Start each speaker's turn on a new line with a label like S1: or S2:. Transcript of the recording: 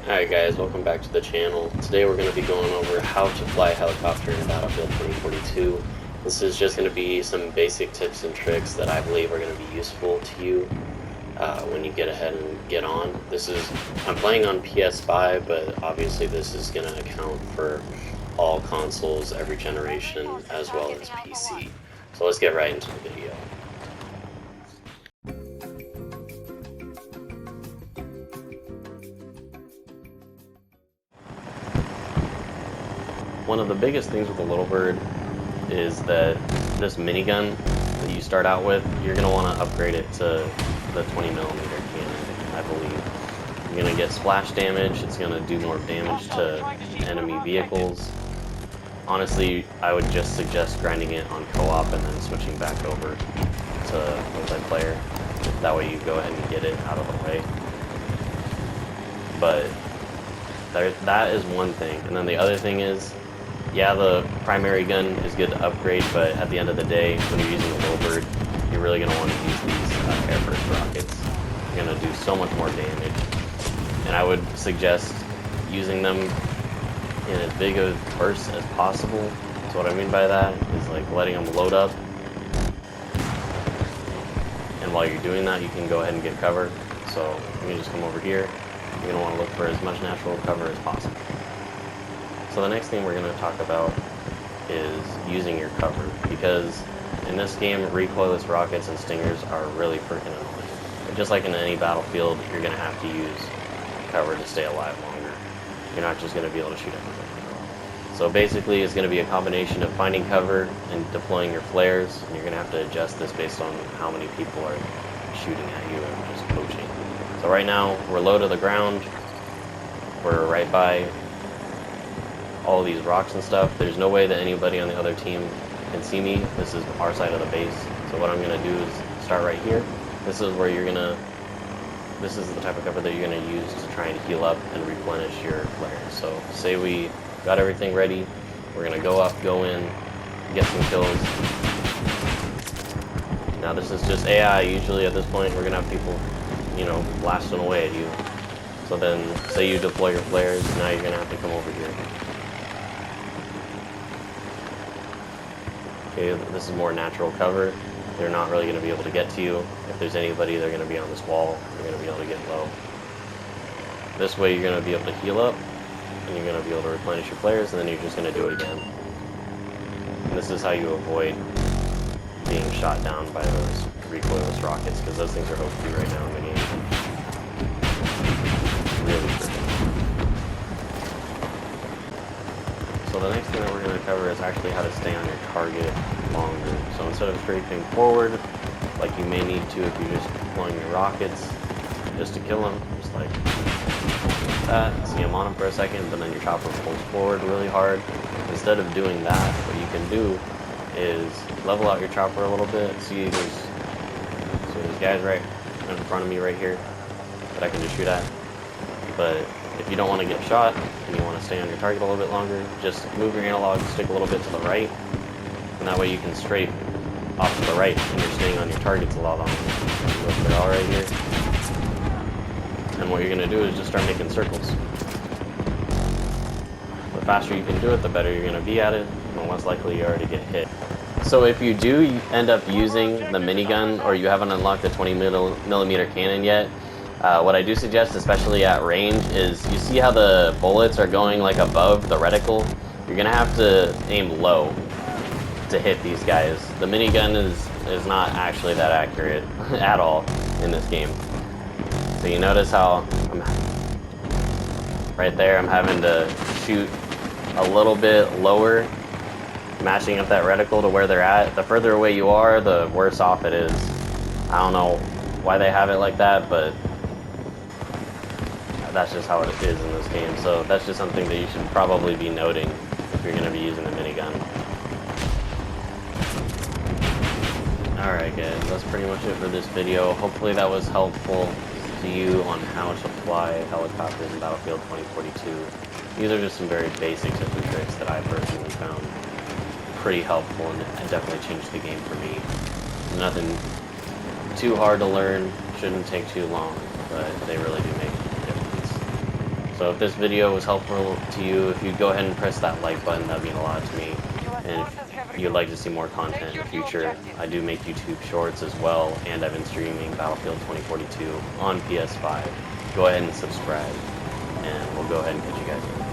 S1: Alright guys, welcome back to the channel. Today we're going to be going over how to fly a helicopter in Battlefield 2042. This is just going to be some basic tips and tricks that I believe are going to be useful to you when you get ahead and get on. I'm playing on PS5, but obviously this is going to account for all consoles, every generation, as well as PC. So let's get right into the video. One of the biggest things with the Little Bird is that this minigun that you start out with, you're going to want to upgrade it to the 20mm cannon, I believe. You're going to get splash damage, it's going to do more damage to enemy vehicles. Honestly, I would just suggest grinding it on co-op and then switching back over to multiplayer. That way you go ahead and get it out of the way. But that is one thing. And then the other thing is, yeah, the primary gun is good to upgrade, but at the end of the day, when you're using the Little Bird, you're really going to want to use these air burst rockets. You're going to do so much more damage. And I would suggest using them in as big of bursts as possible. So what I mean by that is like letting them load up. And while you're doing that, you can go ahead and get cover. So you can just come over here. You're going to want to look for as much natural cover as possible. So the next thing we're going to talk about is using your cover, because in this game, recoilless rockets and stingers are really freaking annoying. But just like in any battlefield, you're going to have to use cover to stay alive longer. You're not just going to be able to shoot everything. So basically, it's going to be a combination of finding cover and deploying your flares, and you're going to have to adjust this based on how many people are shooting at you and just poaching. So right now, we're low to the ground. We're right by all these rocks and stuff. There's no way that anybody on the other team can see me. This is our side of the base. So what I'm going to do is start right here. This is where this is the type of cover that you're going to use to try and heal up and replenish your flares. So say we got everything ready. We're going to go up, go in, get some kills. Now this is just AI. Usually at this point we're going to have people, blasting away at you. So then say you deploy your flares, now you're going to have to come over here. Okay, this is more natural cover. They're not really going to be able to get to you. If there's anybody, they're going to be on this wall. They're going to be able to get low. This way you're going to be able to heal up, and you're going to be able to replenish your flares, and then you're just going to do it again. And this is how you avoid being shot down by those recoilless rockets, because those things are OP right now in the game. Really freaking. So the next thing that we're going to cover is actually how to stay on your target longer. So instead of strafing forward, like you may need to if you're just deploying your rockets, just to kill them, just like that. See, I'm on them for a second, but then your chopper pulls forward really hard. Instead of doing that, what you can do is level out your chopper a little bit. See, there's guys right in front of me right here that I can just shoot at. But if you don't want to get shot and you want to stay on your target a little bit longer, just move your analog stick a little bit to the right, and that way you can strafe off to the right and you're staying on your targets a lot longer. Look, they're all right here. And what you're going to do is just start making circles. The faster you can do it, the better you're going to be at it, and the less likely you are to get hit. So if you do end up using the minigun, or you haven't unlocked the 20mm cannon yet, what I do suggest, especially at range, is you see how the bullets are going like above the reticle? You're going to have to aim low to hit these guys. The minigun is not actually that accurate at all in this game. So you notice how right there I'm having to shoot a little bit lower, matching up that reticle to where they're at. The further away you are, the worse off it is. I don't know why they have it like that, but that's just how it is in this game. So that's just something that you should probably be noting if you're going to be using the minigun. Alright guys, that's pretty much it for this video. Hopefully that was helpful to you on how to fly helicopters in Battlefield 2042. These are just some very basic tips and tricks that I personally found pretty helpful and definitely changed the game for me. Nothing too hard to learn, shouldn't take too long, but they really do make a difference. So if this video was helpful to you, if you'd go ahead and press that like button, that'd mean a lot to me. And if you'd like to see more content in the future, I do make YouTube shorts as well, and I've been streaming Battlefield 2042 on PS5. Go ahead and subscribe, and we'll go ahead and catch you guys later.